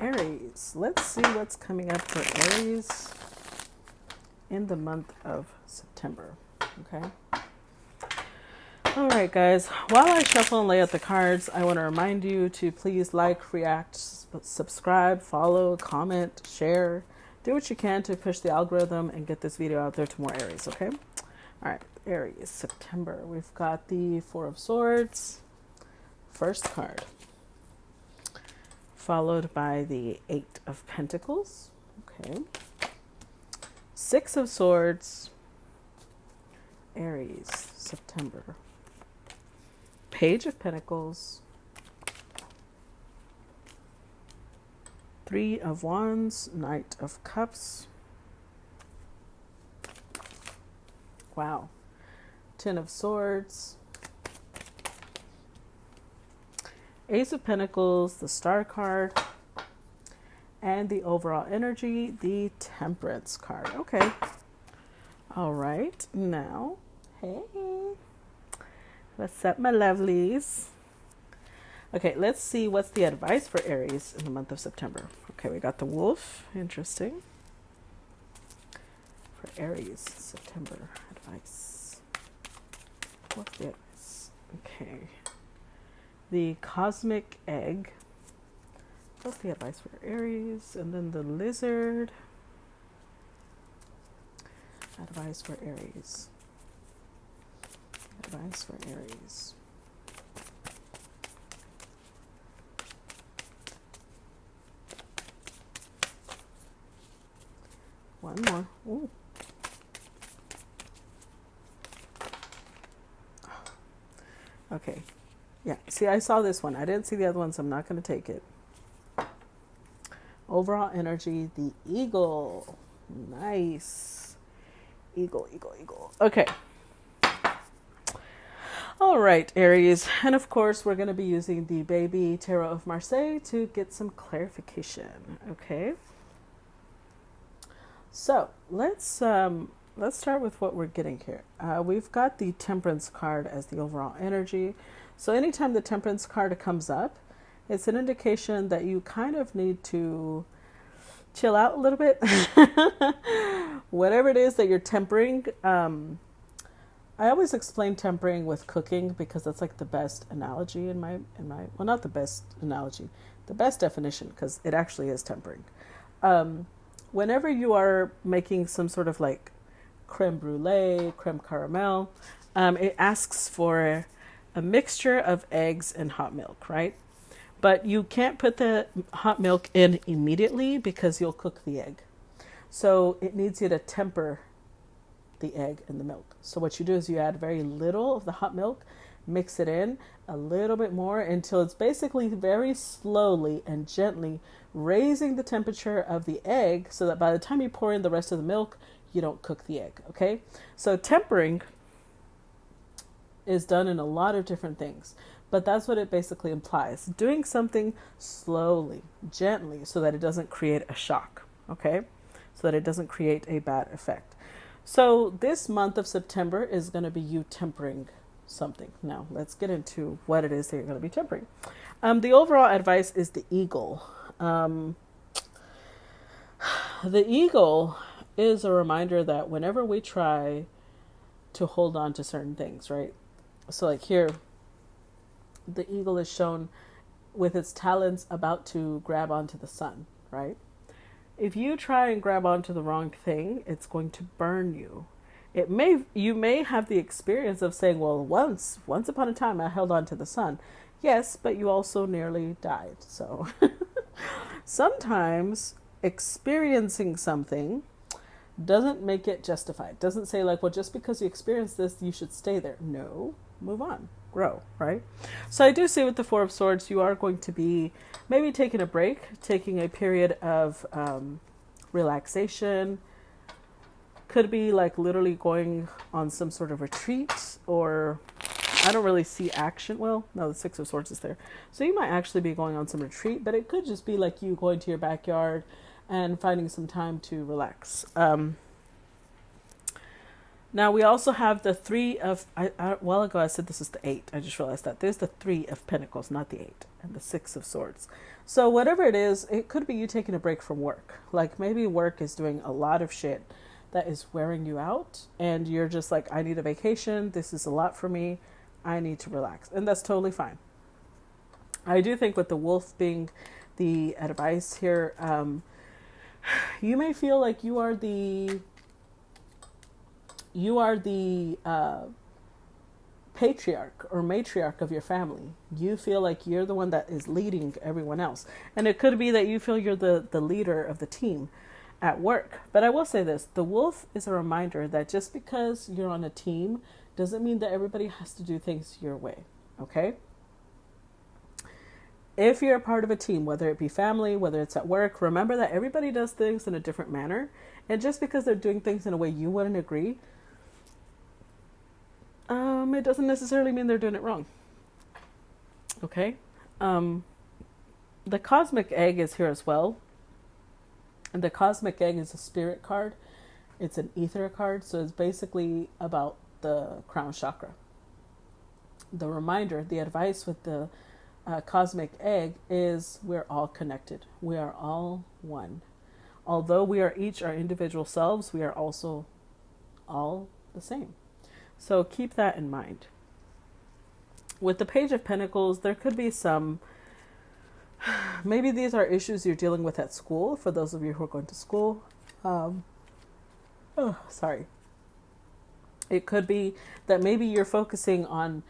Aries. Let's see what's coming up for Aries in the month of September. Okay. All right, guys. While I shuffle and lay out the cards, I want to remind you to please like, react, subscribe, follow, comment, share. Do what you can to push the algorithm and get this video out there to more Aries, okay? All right, Aries, September. We've got the Four of Swords, first card, followed by the Eight of Pentacles, okay? Six of Swords, Aries, September. Page of Pentacles, Three of Wands, Knight of Cups. Wow. Ten of Swords, Ace of Pentacles, the Star card, and the overall energy, the Temperance card. Okay. All right. Now, hey. What's up, my lovelies? Okay, let's see what's the advice for Aries in the month of September. Okay, we got the Wolf. Interesting. For Aries, September advice. What's the advice? Okay. The Cosmic Egg. What's the advice for Aries? And then the Lizard. Advice for Aries. Advice for Aries. One more. Ooh. Okay. Yeah. See, I saw this one. I didn't see the other one, so I'm not going to take it. Overall energy, the Eagle. Nice. Eagle, eagle, eagle. Okay. All right, Aries. And of course, we're going to be using the Baby Tarot of Marseille to get some clarification. Okay. So let's start with what we're getting here. We've got the Temperance card as the overall energy. So anytime the Temperance card comes up, it's an indication that you kind of need to chill out a little bit. Whatever it is that you're tempering. I always explain tempering with cooking because that's like the best analogy in my well, not the best analogy, the best definition, because it actually is tempering. Whenever you are making some sort of like creme brulee, creme caramel, it asks for a mixture of eggs and hot milk, right? But you can't put the hot milk in immediately because you'll cook the egg. So it needs you to temper the egg and the milk. So what you do is you add very little of the hot milk, mix it in a little bit more until it's basically very slowly and gently raising the temperature of the egg so that by the time you pour in the rest of the milk, you don't cook the egg, okay? So tempering is done in a lot of different things, but that's what it basically implies. Doing something slowly, gently, so that it doesn't create a shock, okay? So that it doesn't create a bad effect. So this month of September is going to be you tempering something. Now, let's get into what it is that you're going to be tempering. The overall advice is the Eagle. The Eagle is a reminder that whenever we try to hold on to certain things, right? So like here, the Eagle is shown with its talons about to grab onto the sun, right? If you try and grab onto the wrong thing, it's going to burn you. You may have the experience of saying, well, once upon a time I held on to the sun. Yes, but you also nearly died. So sometimes experiencing something doesn't make it justified. Doesn't say like, well, just because you experienced this, you should stay there. No, move on, grow, right? So I do see with the Four of Swords, you are going to be maybe taking a break, taking a period of relaxation. Could be like literally going on some sort of retreat, or I don't really see action. Well, no, the Six of Swords is there. So you might actually be going on some retreat, but it could just be like you going to your backyard and finding some time to relax. Now we also have the three of, a while ago I said this is the eight. I just realized that there's the three of pentacles, not the eight, and the six of swords. So whatever it is, it could be you taking a break from work. Like maybe work is doing a lot of shit that is wearing you out, and you're just like, I need a vacation. This is a lot for me. I need to relax. And that's totally fine. I do think with the wolf being the advice here, you may feel like you are the patriarch or matriarch of your family. You feel like you're the one that is leading everyone else. And it could be that you feel you're the leader of the team at work. But I will say this, the wolf is a reminder that just because you're on a team doesn't mean that everybody has to do things your way. Okay? If you're a part of a team, whether it be family, whether it's at work, remember that everybody does things in a different manner. And just because they're doing things in a way you wouldn't agree, it doesn't necessarily mean they're doing it wrong. Okay? The cosmic egg is here as well. And the cosmic egg is a spirit card. It's an ether card. So it's basically about the crown chakra. The reminder, the advice with the cosmic egg is we're all connected. We are all one. Although we are each our individual selves, we are also all the same. So keep that in mind. With the Page of Pentacles, there could be some, maybe these are issues you're dealing with at school, for those of you who are going to school. It could be that maybe you're focusing on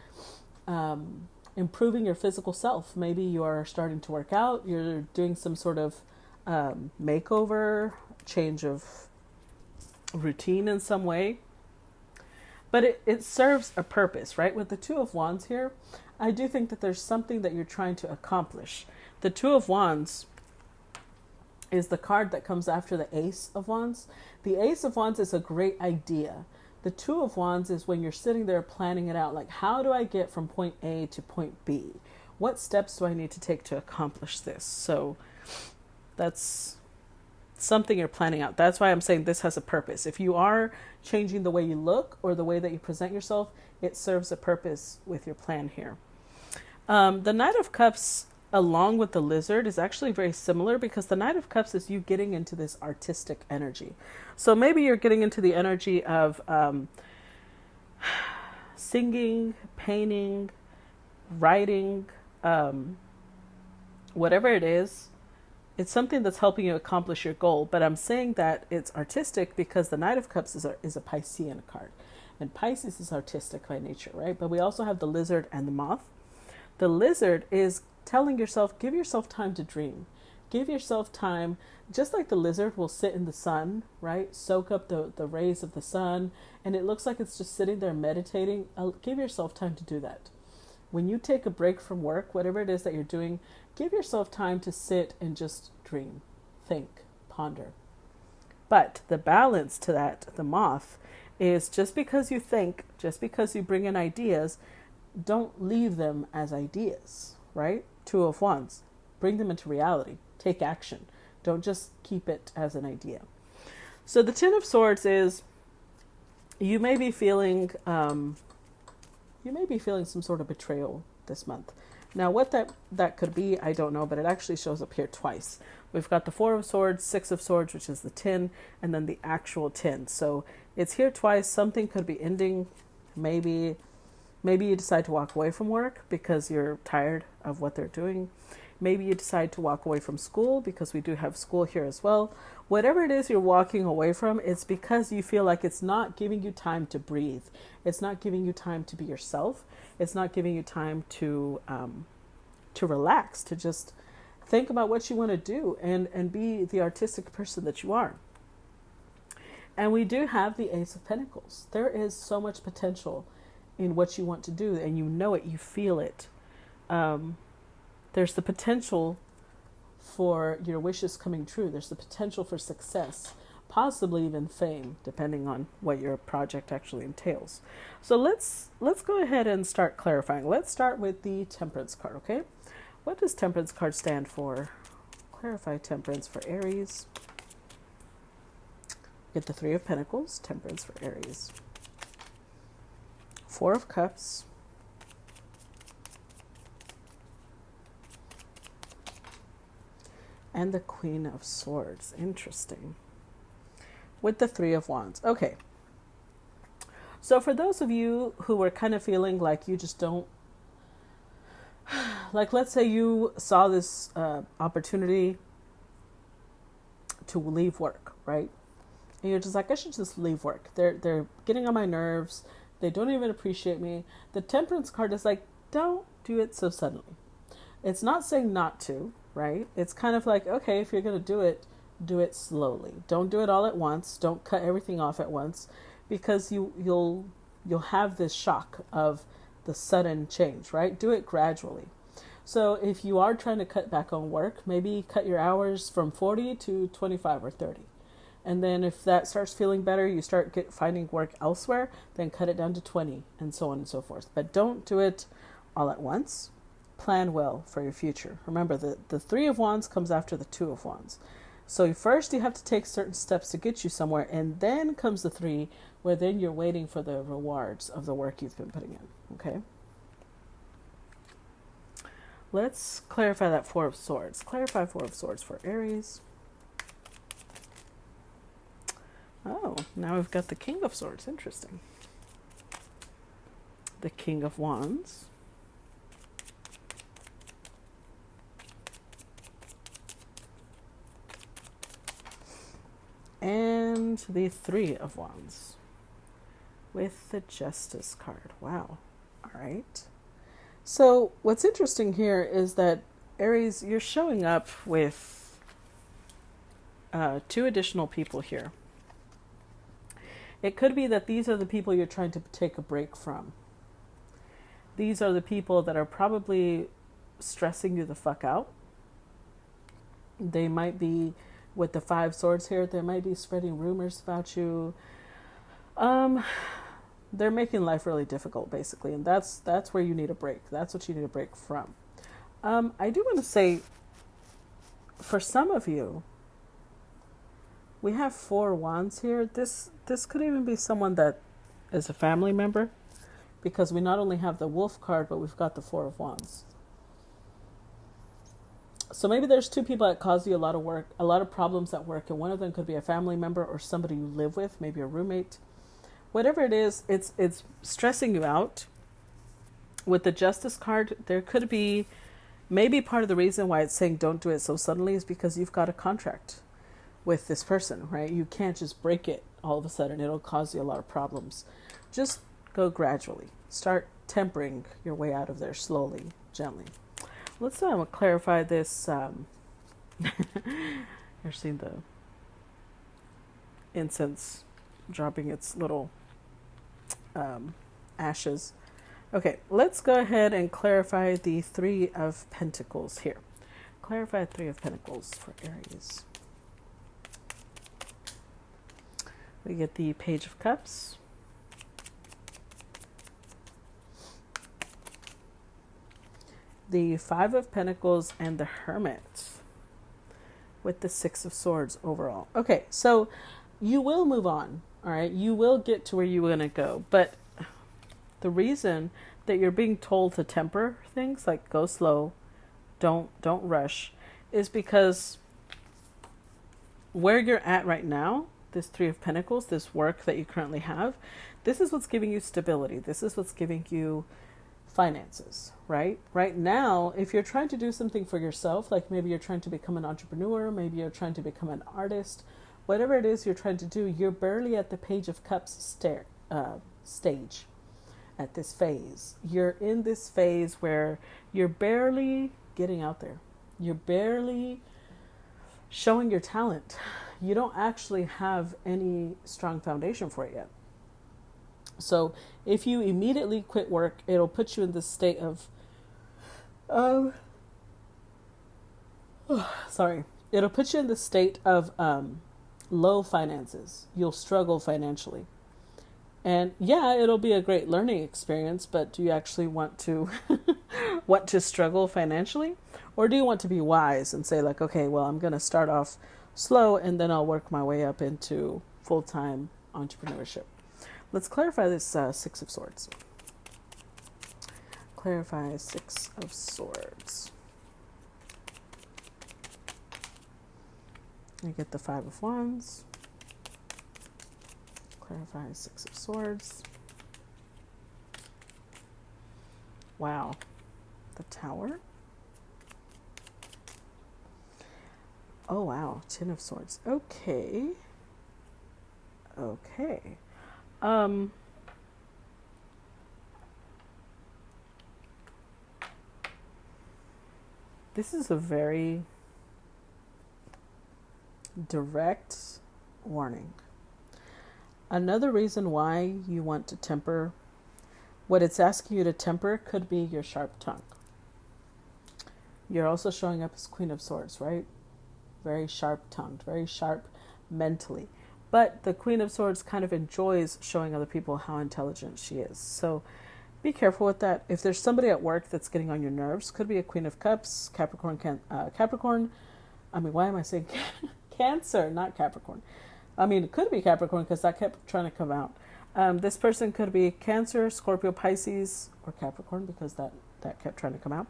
improving your physical self. Maybe you are starting to work out, you're doing some sort of makeover, change of routine in some way. But it serves a purpose, right? With the Two of Wands here, I do think that there's something that you're trying to accomplish. The Two of Wands is the card that comes after the Ace of Wands. The Ace of Wands is a great idea. The Two of Wands is when you're sitting there planning it out. Like, how do I get from point A to point B? What steps do I need to take to accomplish this? So that's something you're planning out. That's why I'm saying this has a purpose. If you are changing the way you look or the way that you present yourself, it serves a purpose with your plan here. The Knight of Cups, along with the Lizard, is actually very similar, because the Knight of Cups is you getting into this artistic energy. So maybe you're getting into the energy of singing, painting, writing, whatever it is. It's something that's helping you accomplish your goal. But I'm saying that it's artistic because the Knight of Cups is a Piscean card. And Pisces is artistic by nature, right? But we also have the Lizard and the Moth. The Lizard is telling yourself, give yourself time to dream. Give yourself time, just like the lizard will sit in the sun, right? Soak up the rays of the sun. And it looks like it's just sitting there meditating. Give yourself time to do that. When you take a break from work, whatever it is that you're doing, give yourself time to sit and just dream, think, ponder. But the balance to that, the Moth, is just because you think, just because you bring in ideas, don't leave them as ideas, right? Two of Wands, bring them into reality. Take action. Don't just keep it as an idea. So the Ten of Swords is, you may be feeling some sort of betrayal this month. Now, what that could be, I don't know, but it actually shows up here twice. We've got the Four of Swords, Six of Swords, which is the 10, and then the actual 10. So it's here twice. Something could be ending. Maybe you decide to walk away from work because you're tired of what they're doing. Maybe you decide to walk away from school, because we do have school here as well. Whatever it is you're walking away from, it's because you feel like it's not giving you time to breathe. It's not giving you time to be yourself. It's not giving you time to relax, to just think about what you want to do and be the artistic person that you are. And we do have the Ace of Pentacles. There is so much potential in what you want to do, and you know it, you feel it. There's the potential for your wishes coming true. There's the potential for success, possibly even fame, depending on what your project actually entails. So let's go ahead and start clarifying. Let's start with the Temperance card, okay? What does Temperance card stand for? Clarify Temperance for Aries. Get the Three of Pentacles, Temperance for Aries. Four of Cups. And the Queen of Swords. Interesting. With the Three of Wands. Okay. So for those of you who are kind of feeling like you just don't, like let's say you saw this opportunity to leave work, right? And you're just like, I should just leave work. They're getting on my nerves. They don't even appreciate me. The Temperance card is like, don't do it so suddenly. It's not saying not to, right? It's kind of like, okay, if you're going to do it slowly. Don't do it all at once. Don't cut everything off at once, because you'll have this shock of the sudden change, right? Do it gradually. So if you are trying to cut back on work, maybe cut your hours from 40 to 25 or 30. And then if that starts feeling better, you start finding work elsewhere, then cut it down to 20 and so on and so forth. But don't do it all at once. Plan well for your future. Remember, the Three of Wands comes after the Two of Wands. So first you have to take certain steps to get you somewhere, and then comes the Three, where then you're waiting for the rewards of the work you've been putting in. Okay? Let's clarify that Four of Swords. Clarify Four of Swords for Aries. Oh, now we've got the King of Swords. Interesting. The King of Wands. And the Three of Wands with the Justice card. Wow. All right. So what's interesting here is that Aries, you're showing up with two additional people here. It could be that these are the people you're trying to take a break from. These are the people that are probably stressing you the fuck out. They might be, with the Five Swords here, they might be spreading rumors about you. They're making life really difficult, basically, and that's where you need a break. That's what you need a break from. I do want to say, for some of you, we have Four Wands here. This could even be someone that is a family member, because we not only have the Wolf card, but we've got the Four of Wands. So maybe there's two people that cause you a lot of work, a lot of problems at work, and one of them could be a family member or somebody you live with, maybe a roommate. Whatever it is, it's stressing you out. With the Justice card, there could be, maybe part of the reason why it's saying don't do it so suddenly is because you've got a contract with this person, right? You can't just break it all of a sudden. It'll cause you a lot of problems. Just go gradually. Start tempering your way out of there slowly, gently. Let's clarify this. You're seeing the incense dropping its little ashes. Okay, let's go ahead and clarify the Three of Pentacles here. Clarify Three of Pentacles for Aries. We get the Page of Cups. The Five of Pentacles and the Hermit with the Six of Swords overall. Okay, so you will move on, all right? You will get to where you want to go, but the reason that you're being told to temper things, like go slow, don't rush, is because where you're at right now, this Three of Pentacles, this work that you currently have, this is what's giving you stability. This is what's giving you finances, right? Right now, if you're trying to do something for yourself, like maybe you're trying to become an entrepreneur, maybe you're trying to become an artist, whatever it is you're trying to do, you're barely at the Page of Cups stage at this phase. You're in this phase where you're barely getting out there. You're barely showing your talent. You don't actually have any strong foundation for it yet. So if you immediately quit work, it'll put you in this state of, it'll put you in the state of low finances. You'll struggle financially. And yeah, it'll be a great learning experience, but do you actually want to want to struggle financially? Or do you want to be wise and say like, okay, well, I'm going to start off slow and then I'll work my way up into full-time entrepreneurship? Let's clarify this Six of Swords. Clarify Six of Swords. You get the Five of Wands. Clarify Six of Swords. Wow. The Tower. Oh, wow. Ten of Swords. Okay. Okay. This is a very direct warning. Another reason why you want to temper, what it's asking you to temper could be your sharp tongue. You're also showing up as Queen of Swords, right? Very sharp-tongued, very sharp mentally. But the Queen of Swords kind of enjoys showing other people how intelligent she is. So be careful with that. If there's somebody at work that's getting on your nerves, could be a Queen of Cups, Capricorn. I mean, why am I saying Cancer, not Capricorn? I mean, it could be Capricorn because that kept trying to come out. This person could be Cancer, Scorpio, Pisces, or Capricorn because that kept trying to come out.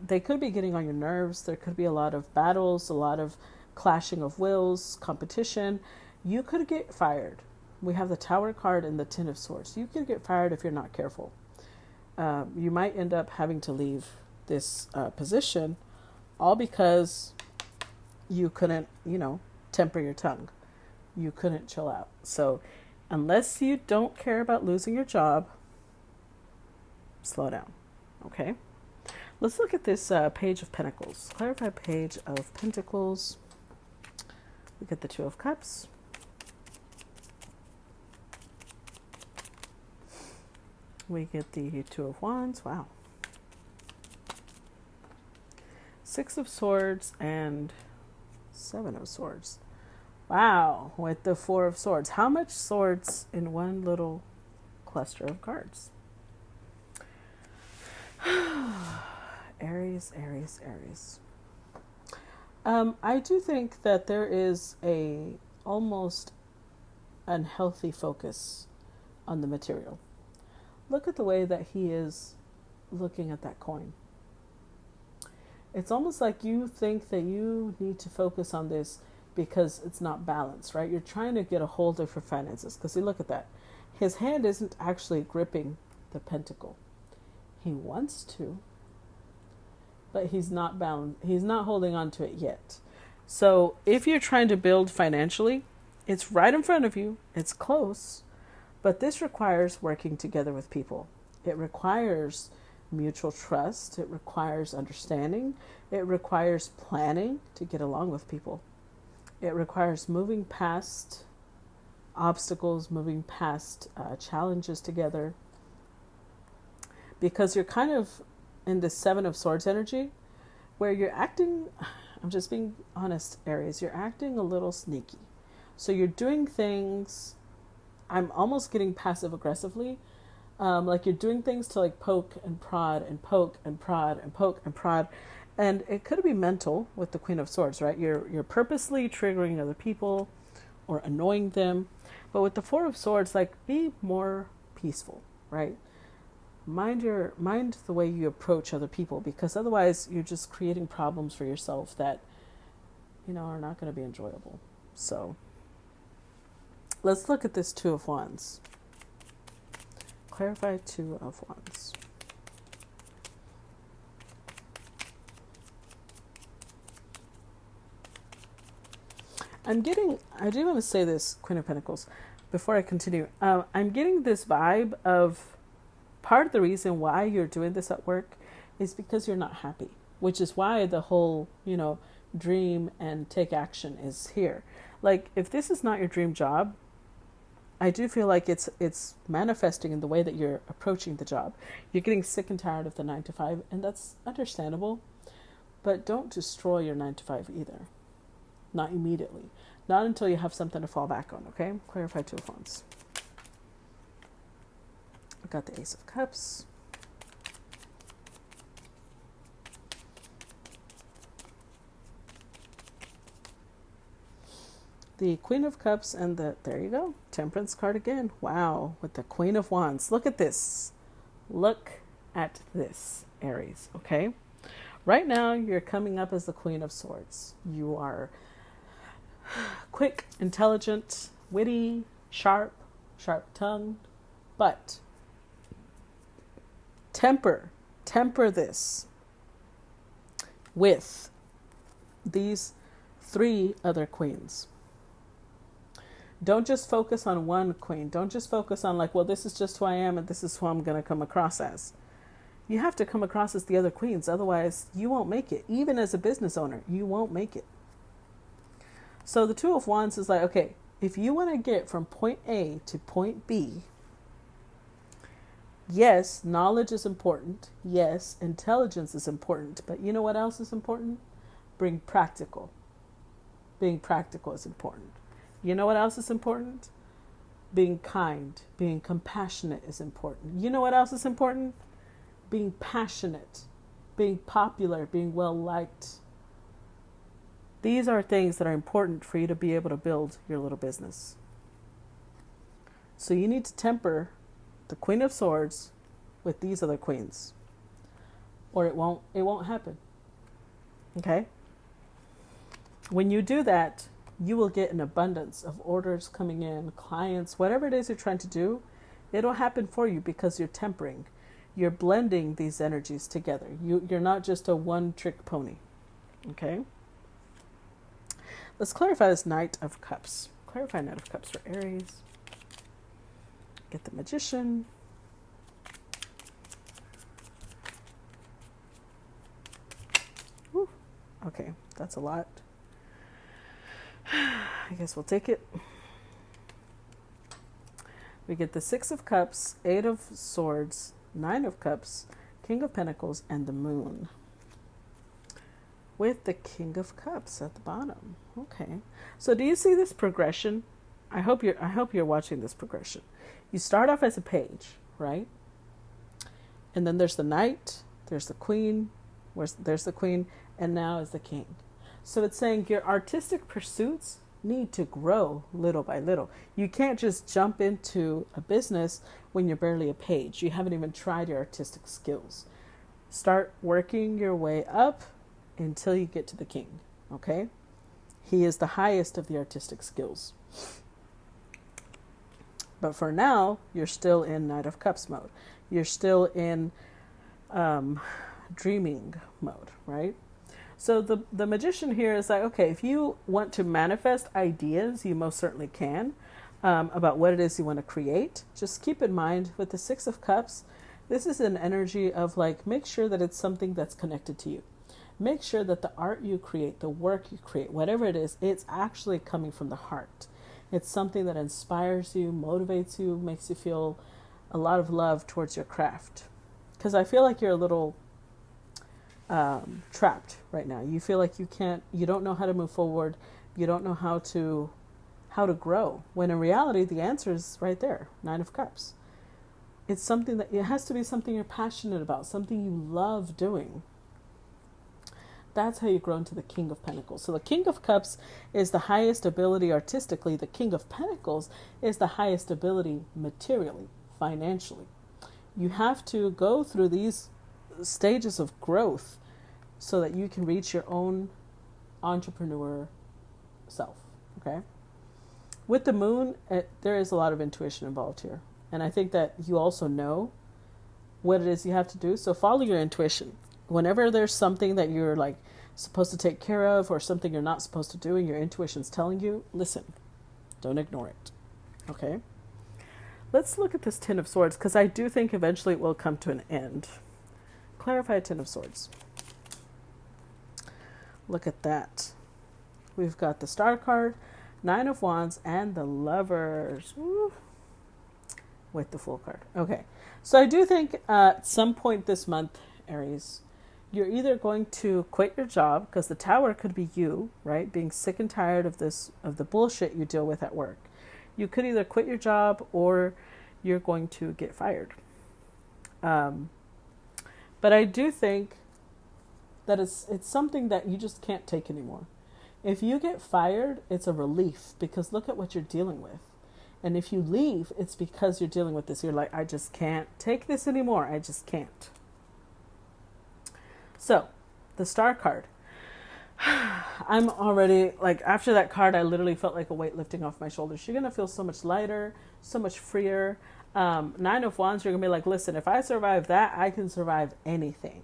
They could be getting on your nerves. There could be a lot of battles, a lot of clashing of wills, competition. You could get fired. We have the Tower card and the Ten of Swords. You could get fired if you're not careful. You might end up having to leave this position all because you couldn't, temper your tongue. You couldn't chill out. So unless you don't care about losing your job, slow down. Okay? Let's look at this Page of Pentacles. Clarify Page of Pentacles. We get the Two of Cups. We get the Two of Wands. Wow. Six of Swords and Seven of Swords. Wow. With the Four of Swords. How much swords in one little cluster of cards? Aries, Aries, Aries. I do think that there is a almost unhealthy focus on the material. Look at the way that he is looking at that coin. It's almost like you think that you need to focus on this because it's not balanced, right? You're trying to get a hold of your finances because you look at that. His hand isn't actually gripping the pentacle. He wants to, but he's not bound. He's not holding on to it yet. So if you're trying to build financially, it's right in front of you. It's close, but this requires working together with people. It requires mutual trust. It requires understanding. It requires planning to get along with people. It requires moving past obstacles, moving past challenges together. Because you're kind of in the Seven of Swords energy where you're acting, I'm just being honest, Aries, you're acting a little sneaky. So you're doing things, I'm almost getting passive aggressively, like you're doing things to like poke and prod and poke and prod and poke and prod. And it could be mental with the Queen of Swords, right? You're purposely triggering other people or annoying them. But with the Four of Swords, like be more peaceful, right? Mind the way you approach other people, because otherwise you're just creating problems for yourself that, are not going to be enjoyable. So let's look at this Two of Wands. Clarify Two of Wands. I do want to say this, Queen of Pentacles, before I continue. I'm getting this vibe of part of the reason why you're doing this at work is because you're not happy, which is why the whole, dream and take action is here. Like, if this is not your dream job, I do feel like it's manifesting in the way that you're approaching the job. You're getting sick and tired of the 9 to 5, and that's understandable, but don't destroy your 9 to 5 either. Not immediately. Not until you have something to fall back on, okay? Clarify Two of Wands. We got the Ace of Cups. The Queen of Cups and there you go, Temperance card again. Wow, with the Queen of Wands. Look at this. Look at this, Aries, okay? Right now, you're coming up as the Queen of Swords. You are quick, intelligent, witty, sharp-tongued, but temper this with these 3 other queens. Don't just focus on one queen. Don't just focus on like, well, this is just who I am and this is who I'm going to come across as. You have to come across as the other queens. Otherwise, you won't make it. Even as a business owner, you won't make it. So the Two of Wands is like, okay, if you want to get from point A to point B, yes, knowledge is important. Yes, intelligence is important. But you know what else is important? Being practical. Being practical is important. You know what else is important? Being kind, being compassionate is important. You know what else is important? Being passionate, being popular, being well liked. These are things that are important for you to be able to build your little business. So you need to temper the Queen of Swords with these other queens, or it won't happen. Okay? When you do that, you will get an abundance of orders coming in, clients, whatever it is you're trying to do, it'll happen for you because you're tempering. You're blending these energies together. You're not just a one-trick pony. Okay? Let's clarify this Knight of Cups. Clarify Knight of Cups for Aries. Get the Magician. Whew. Okay, that's a lot. I guess we'll take it. We get the 6 of Cups, 8 of Swords, 9 of Cups, King of Pentacles, and the Moon. With the King of Cups at the bottom. Okay. So do you see this progression? I hope you're watching this progression. You start off as a page, right? And then there's the Knight, there's the Queen, there's the Queen, and now is the King. So it's saying your artistic pursuits need to grow little by little. You can't just jump into a business when you're barely a page. You haven't even tried your artistic skills. Start working your way up until you get to the King, okay? He is the highest of the artistic skills. But for now, you're still in Knight of Cups mode. You're still in dreaming mode, right? So the Magician here is like, okay, if you want to manifest ideas, you most certainly can, about what it is you want to create. Just keep in mind with the 6 of Cups, this is an energy of like, make sure that it's something that's connected to you. Make sure that the art you create, the work you create, whatever it is, it's actually coming from the heart. It's something that inspires you, motivates you, makes you feel a lot of love towards your craft. Because I feel like you're a little trapped right now. You feel like you don't know how to move forward. You don't know how to grow. When in reality, the answer is right there, 9 of Cups. It's something that, it has to be something you're passionate about, something you love doing. That's how you grow into the King of Pentacles. So the King of Cups is the highest ability artistically. The King of Pentacles is the highest ability materially, financially. You have to go through these stages of growth so that you can reach your own entrepreneur self, okay? With the Moon, there is a lot of intuition involved here. And I think that you also know what it is you have to do. So follow your intuition. Whenever there's something that you're like supposed to take care of or something you're not supposed to do and your intuition's telling you, listen, don't ignore it, okay? Let's look at this 10 of Swords because I do think eventually it will come to an end. Clarify 10 of Swords. Look at that. We've got the Star card, 9 of Wands, and the Lovers. Woo. With the Fool card. Okay. So I do think at some point this month, Aries, you're either going to quit your job, because the Tower could be you, right? Being sick and tired of the bullshit you deal with at work. You could either quit your job or you're going to get fired. But I do think that it's something that you just can't take anymore. If you get fired, it's a relief because look at what you're dealing with. And if you leave, it's because you're dealing with this. You're like, I just can't take this anymore. I just can't. So, the Star card. I'm already, like, after that card, I literally felt like a weight lifting off my shoulders. You're going to feel so much lighter, so much freer. Nine of Wands, you're going to be like, listen, if I survive that, I can survive anything.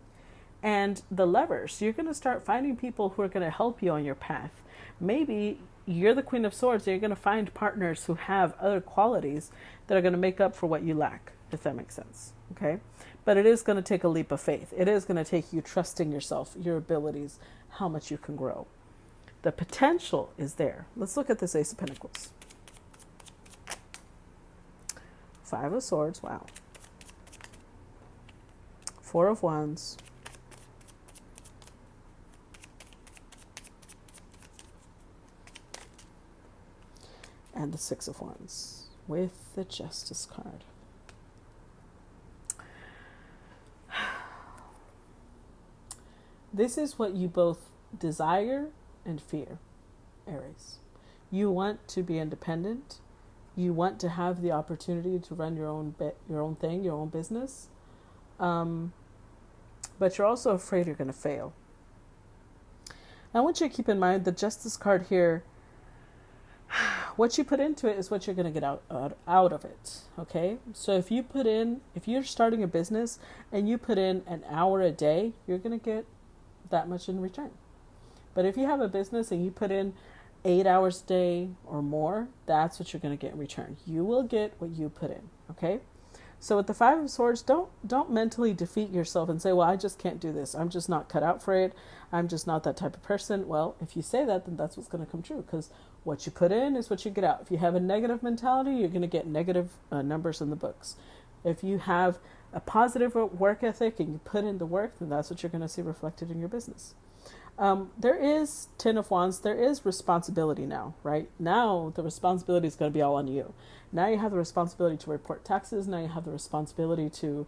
And the Lovers, you're going to start finding people who are going to help you on your path. Maybe you're the Queen of Swords, and you're going to find partners who have other qualities that are going to make up for what you lack, if that makes sense. Okay? But it is going to take a leap of faith. It is going to take you trusting yourself, your abilities, how much you can grow. The potential is there. Let's look at this Ace of Pentacles. Five of Swords, wow. Four of Wands. And the Six of Wands with the Justice card. This is what you both desire and fear, Aries. You want to be independent. You want to have the opportunity to run your own thing, your own business. But you're also afraid you're going to fail. Now, I want you to keep in mind the Justice card here. What you put into it is what you're going to get out of it. Okay. So if you're starting a business and you put in an hour a day, you're going to get that much in return. But if you have a business and you put in 8 hours a day or more, that's what you're going to get in return. You will get what you put in. Okay. So with the Five of Swords, don't mentally defeat yourself and say, well, I just can't do this. I'm just not cut out for it. I'm just not that type of person. Well, if you say that, then that's what's going to come true, because what you put in is what you get out. If you have a negative mentality, you're going to get negative numbers in the books. If you have a positive work ethic and you put in the work, then that's what you're going to see reflected in your business. There is Ten of Wands. There is responsibility now, right? Now the responsibility is going to be all on you. Now you have the responsibility to report taxes. Now you have the responsibility to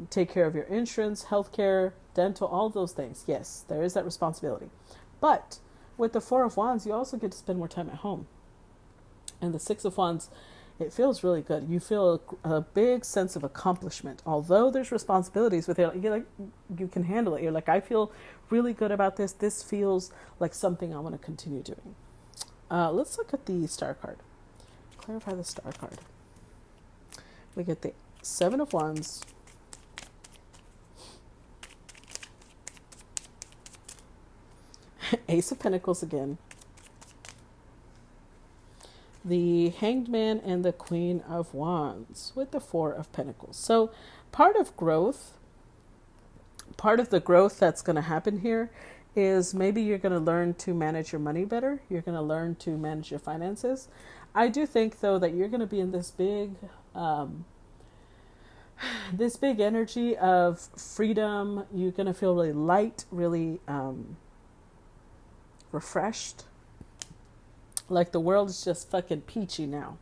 take care of your insurance, healthcare, dental, all those things. Yes, there is that responsibility. But with the Four of Wands, you also get to spend more time at home. And the Six of Wands, it feels really good. You feel a big sense of accomplishment. Although there's responsibilities with it, you're like, you can handle it. You're like, I feel really good about this. This feels like something I want to continue doing. Let's look at the Star card. Clarify the Star card. We get the Seven of Wands. Ace of Pentacles again. The Hanged Man and the Queen of Wands with the Four of Pentacles. So part of the growth that's going to happen here is maybe you're going to learn to manage your money better. You're going to learn to manage your finances. I do think, though, that you're going to be in this big energy of freedom. You're going to feel really light, really refreshed. Like the world is just fucking peachy now.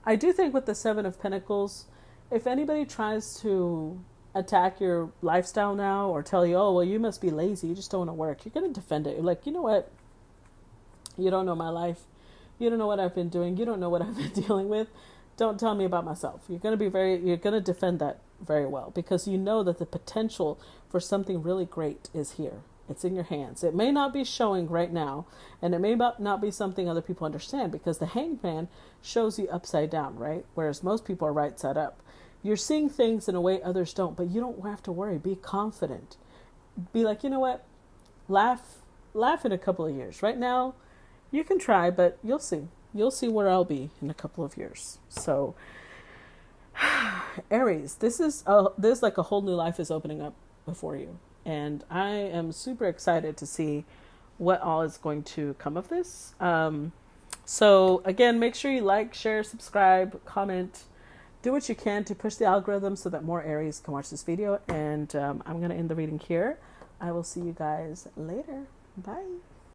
I do think with the Seven of Pentacles, if anybody tries to attack your lifestyle now or tell you, oh, well, you must be lazy, you just don't want to work, you're going to defend it. You're like, you know what? You don't know my life. You don't know what I've been doing. You don't know what I've been dealing with. Don't tell me about myself. You're going to defend that very well, because you know that the potential for something really great is here. It's in your hands. It may not be showing right now, and it may not be something other people understand, because the Hanged Man shows you upside down, right? Whereas most people are right side up. You're seeing things in a way others don't, but you don't have to worry. Be confident. Be like, you know what? Laugh in a couple of years. Right now, you can try, but you'll see. You'll see where I'll be in a couple of years. So, Aries, this is like a whole new life is opening up before you. And I am super excited to see what all is going to come of this. So again, make sure you like, share, subscribe, comment, do what you can to push the algorithm so that more Aries can watch this video. And I'm going to end the reading here. I will see you guys later. Bye.